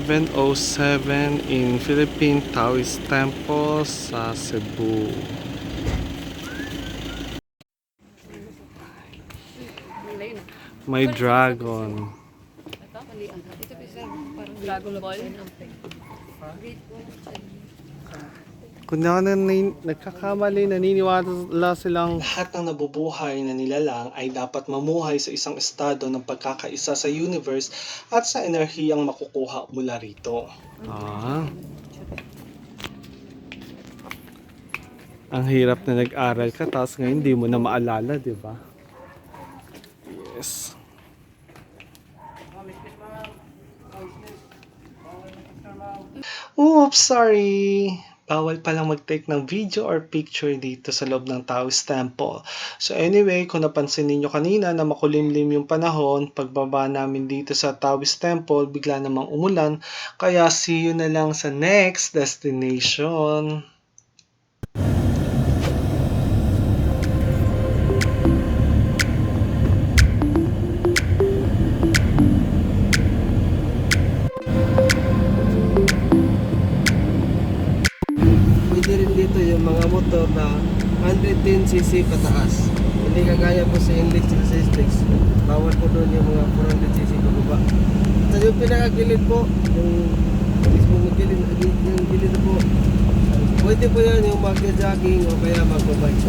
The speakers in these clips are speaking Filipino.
7:07 in Philippine Taoist Temple sa Cebu. May dragon. Ito kasi parang Dragon Ball. Kung nagkakamali, naniniwala silang lahat ng nabubuhay na nilalang ay dapat mamuhay sa isang estado ng pagkakaisa sa universe at sa enerhiyang makukuha mula rito. Ang hirap na nag-aral ka tapos ngayon hindi mo na maalala, di ba? Yes. Oops, sorry. Bawal palang mag-take ng video or picture dito sa loob ng Taoist Temple. So anyway, kung napansin niyo kanina na makulimlim yung panahon, pagbaba namin dito sa Taoist Temple, bigla namang umulan. Kaya see you na lang sa next destination. Pwede rin dito yung mga motor na 110cc pataas. Hindi kagaya po sa English at sa SLEX. Bawal po doon yung mga 400cc pababa. At yung pinakagilid po, yung mismo gilid, yung gilid na po. Pwede po yan yung mag-jogging o kaya mag-bike.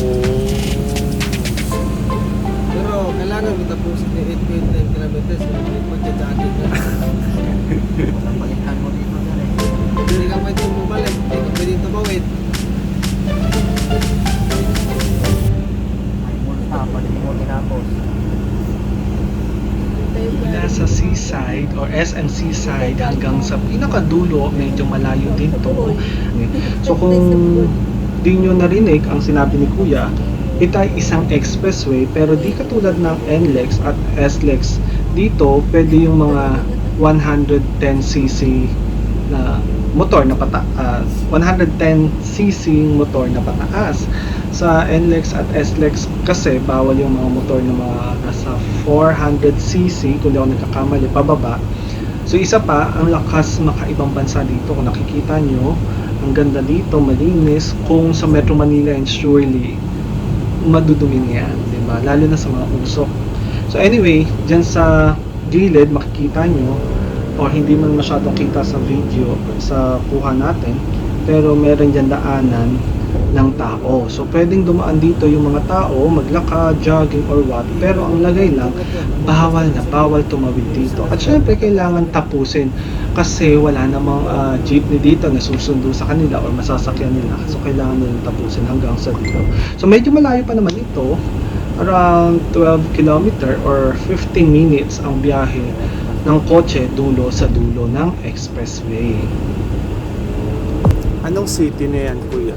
Pero kailangan mo tapusin yung 8.9 kilometers kung mag-jogging na. Palitan mo dito na rin. Hindi ka pwede bumalik, hindi ka pwede tumawid. Mula sa seaside or SM Seaside hanggang sa pinakadulo, medyo malayo din to. So kung di nyo narinig ang sinabi ni Kuya, ito ay isang expressway pero di katulad ng NLEX at SLEX. Dito pwede yung mga 110cc na motor na pataas, 110cc motor na pataas. Sa NLEX at SLEX kasi bawal yung mga motor na mga nasa 400cc, kung di ako nagkakamali, pababa. So isa pa, ang lakas makaibang bansa dito. Kung nakikita nyo, ang ganda dito, malinis. Kung sa Metro Manila and surely, madudumi yan, diba? Lalo na sa mga usok. So anyway, dyan sa gilid, makikita nyo, o hindi man masyadong kita sa video, sa kuha natin, pero meron dyan daanan ng tao. So pwedeng dumaan dito yung mga tao, maglakad, jogging or what, pero ang lagay lang, bawal na bawal tumawid dito. At syempre kailangan tapusin kasi wala namang jeepney dito na susundo sa kanila or masasakyan nila. So kailangan nilang tapusin hanggang sa dito. So medyo malayo pa naman ito, around 12 kilometer or 15 minutes ang biyahe ng kotse dulo sa dulo ng expressway. Anong city na yan, Kuya?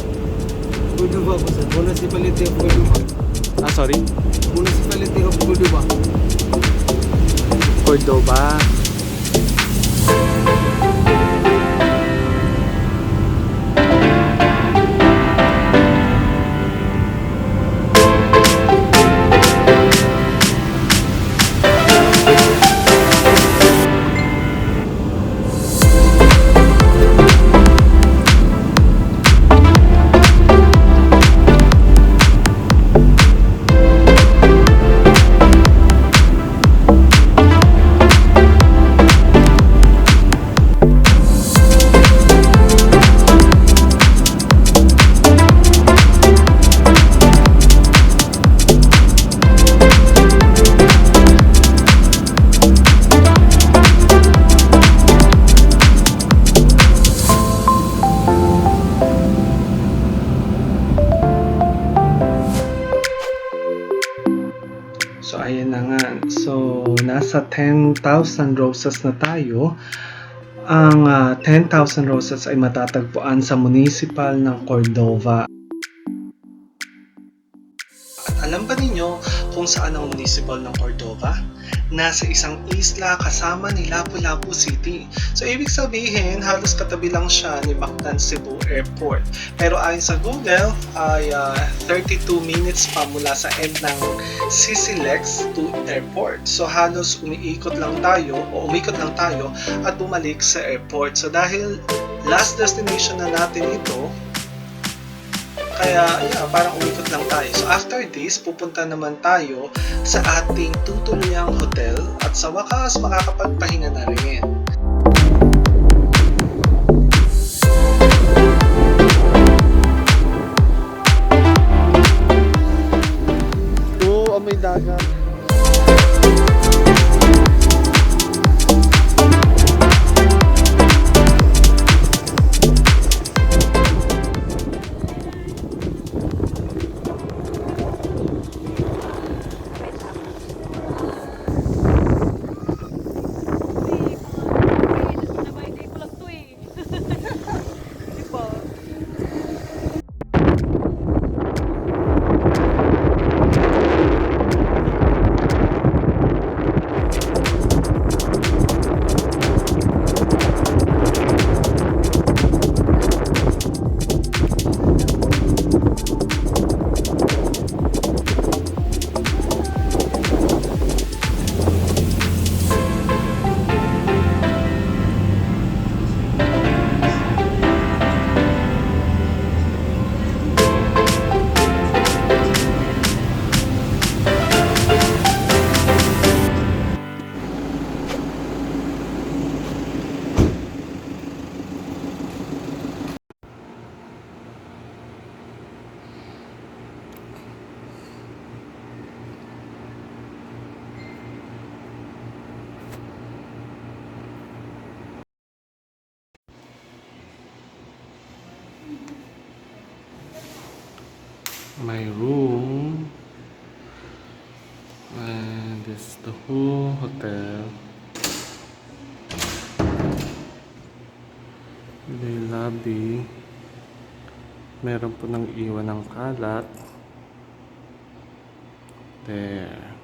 Cordoba po sir, Municipality of Cordoba. Sorry? Municipality of Cordoba. Cordoba. So ayan na nga. So nasa 10,000 roses na tayo. Ang 10,000 roses ay matatagpuan sa municipal ng Cordova. At Alam ba ninyo kung saan ang municipal ng Cordova? Nasa isang isla kasama ni Lapu-Lapu City. So ibig sabihin, halos katabi lang siya ni Mactan Cebu Airport. Pero ayon sa Google, ay 32 minutes pa mula sa end ng Sisilex to airport. So halos umikot lang tayo at bumalik sa airport. So dahil last destination na natin ito, kaya parang umikot lang tayo. So after this, pupunta naman tayo sa ating tutuluyang hotel at sa wakas makakapagpahinga na rin. Oo, may dagat. Nabaintay ko lang to eh. Di ba? My room, and this is the whole hotel. May lobby. Meron po nang iwan ng kalat. There.